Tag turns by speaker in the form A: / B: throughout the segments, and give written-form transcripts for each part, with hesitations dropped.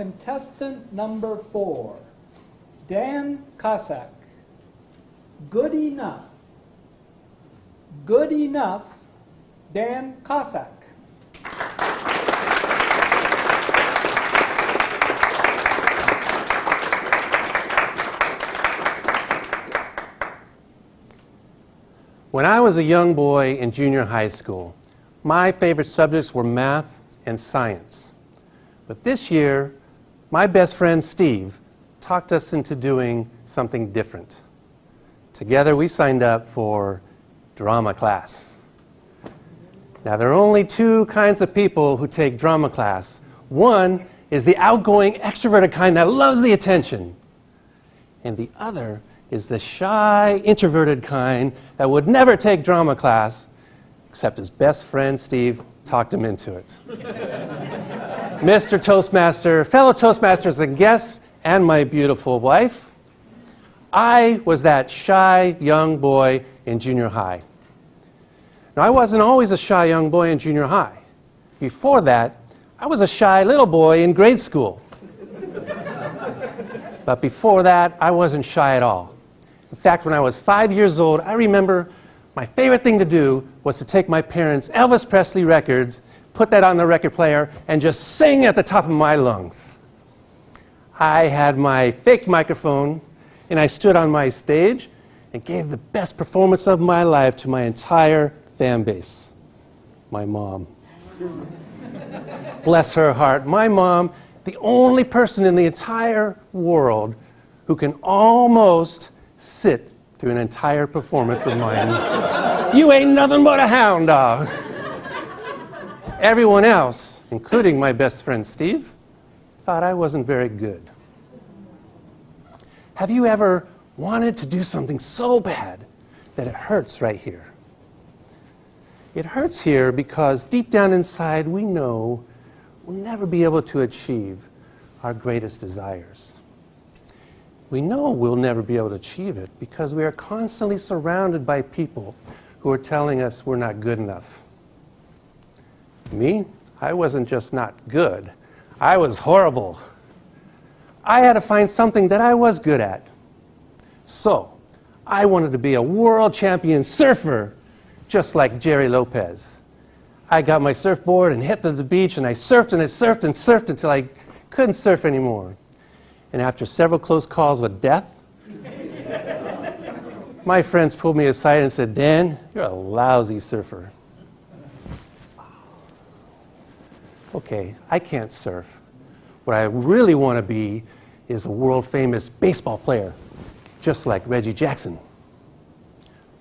A: contestant number 4, Dan Cossack. Good enough. Good enough, Dan Cossack.
B: When I was a young boy in junior high school, my favorite subjects were math and science. But this year, my best friend Steve talked us into doing something different. Together we signed up for drama class. Now there are only 2 kinds of people who take drama class. One is the outgoing, extroverted kind that loves the attention. And the other is the shy, introverted kind that would never take drama class, except his best friend, Steve, talked him into it. Mr. Toastmaster, fellow Toastmasters and guests, and my beautiful wife, I was that shy young boy in junior high. Now, I wasn't always a shy young boy in junior high. Before that, I was a shy little boy in grade school. But before that, I wasn't shy at all. In fact, when I was 5 years old, I remember my favorite thing to do was to take my parents' Elvis Presley records, put that on the record player, and just sing at the top of my lungs. I had my fake microphone, and I stood on my stage and gave the best performance of my life to my entire fan base. My mom. Bless her heart. My mom, the only person in the entire world who can almost sit through an entire performance of mine. You ain't nothing but a hound dog. Everyone else, including my best friend Steve, thought I wasn't very good. Have you ever wanted to do something so bad that it hurts right here? It hurts here because deep down inside we know we'll never be able to achieve our greatest desires. We know we'll never be able to achieve it because we are constantly surrounded by people who are telling us we're not good enough. Me, I wasn't just not good, I was horrible. I had to find something that I was good at. So, I wanted to be a world champion surfer, just like Jerry Lopez. I got my surfboard and hit to the beach, and I surfed and I surfed and surfed until I couldn't surf anymore. And after several close calls with death, my friends pulled me aside and said, "Dan, you're a lousy surfer." Okay, I can't surf. What I really want to be is a world-famous baseball player, just like Reggie Jackson.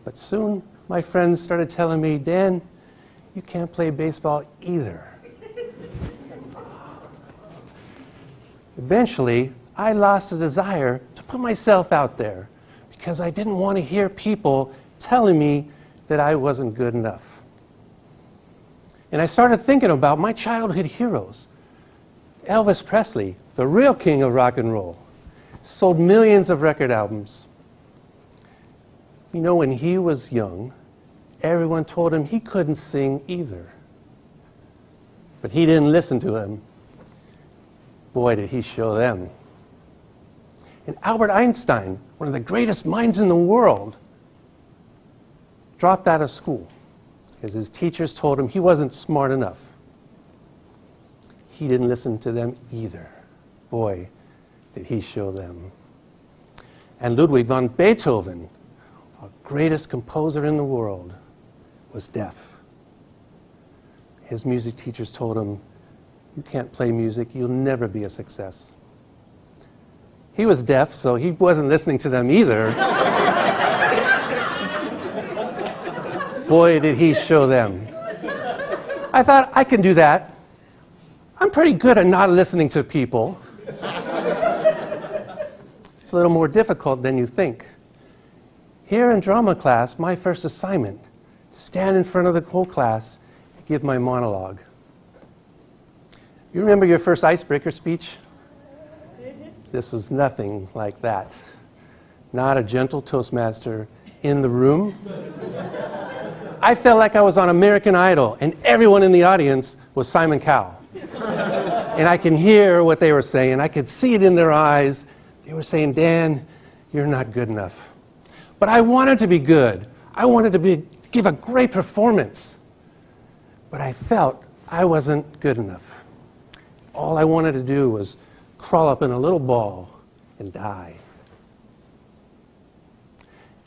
B: But soon, my friends started telling me, "Dan, you can't play baseball either." Eventually, I lost the desire to put myself out there because I didn't want to hear people telling me that I wasn't good enough. And I started thinking about my childhood heroes. Elvis Presley, the real king of rock and roll, sold millions of record albums. You know, when he was young, everyone told him he couldn't sing either. But he didn't listen to him. Boy, did he show them. And Albert Einstein, one of the greatest minds in the world, dropped out of school because his teachers told him he wasn't smart enough. He didn't listen to them either. Boy, did he show them. And Ludwig van Beethoven, our greatest composer in the world, was deaf. His music teachers told him, "You can't play music, you'll never be a success." He was deaf, so he wasn't listening to them either. Boy, did he show them. I thought, I can do that. I'm pretty good at not listening to people. It's a little more difficult than you think. Here in drama class, my first assignment, to stand in front of the whole class and give my monologue. You remember your first icebreaker speech? This was nothing like that. Not a gentle Toastmaster in the room. I felt like I was on American Idol, and everyone in the audience was Simon Cowell. And I can hear what they were saying. I could see it in their eyes. They were saying, Dan, you're not good enough. But I wanted to be good. I wanted to give a great performance. But I felt I wasn't good enough. All I wanted to do was crawl up in a little ball and die.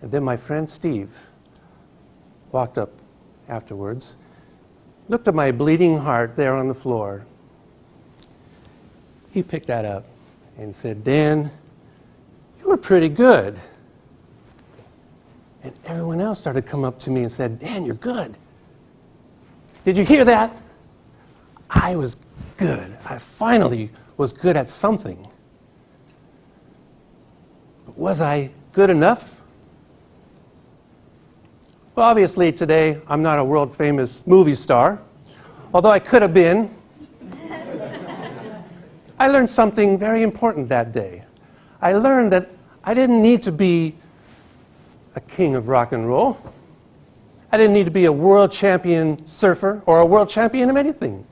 B: And then my friend Steve walked up afterwards, looked at my bleeding heart there on the floor. He picked that up and said, Dan, you were pretty good. And everyone else started to come up to me and said, Dan, you're good. Did you hear that? I was good. I finally was good at something. But was I good enough? Well, obviously today I'm not a world-famous movie star, although I could have been. I learned something very important that day. I learned that I didn't need to be a king of rock and roll. I didn't need to be a world champion surfer or a world champion of anything.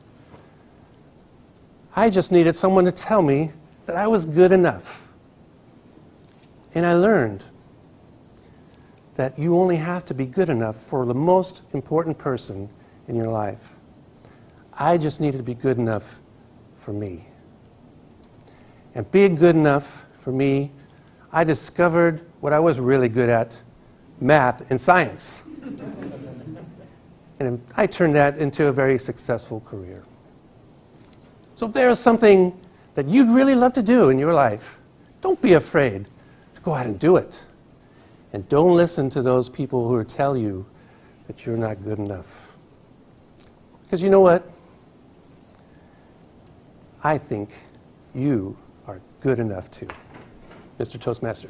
B: I just needed someone to tell me that I was good enough. And I learned that you only have to be good enough for the most important person in your life. I just needed to be good enough for me. And being good enough for me, I discovered what I was really good at, math and science. And I turned that into a very successful career. So if there is something that you'd really love to do in your life, don't be afraid to go out and do it. And don't listen to those people who tell you that you're not good enough. Because you know what? I think you are good enough too. Mr. Toastmaster.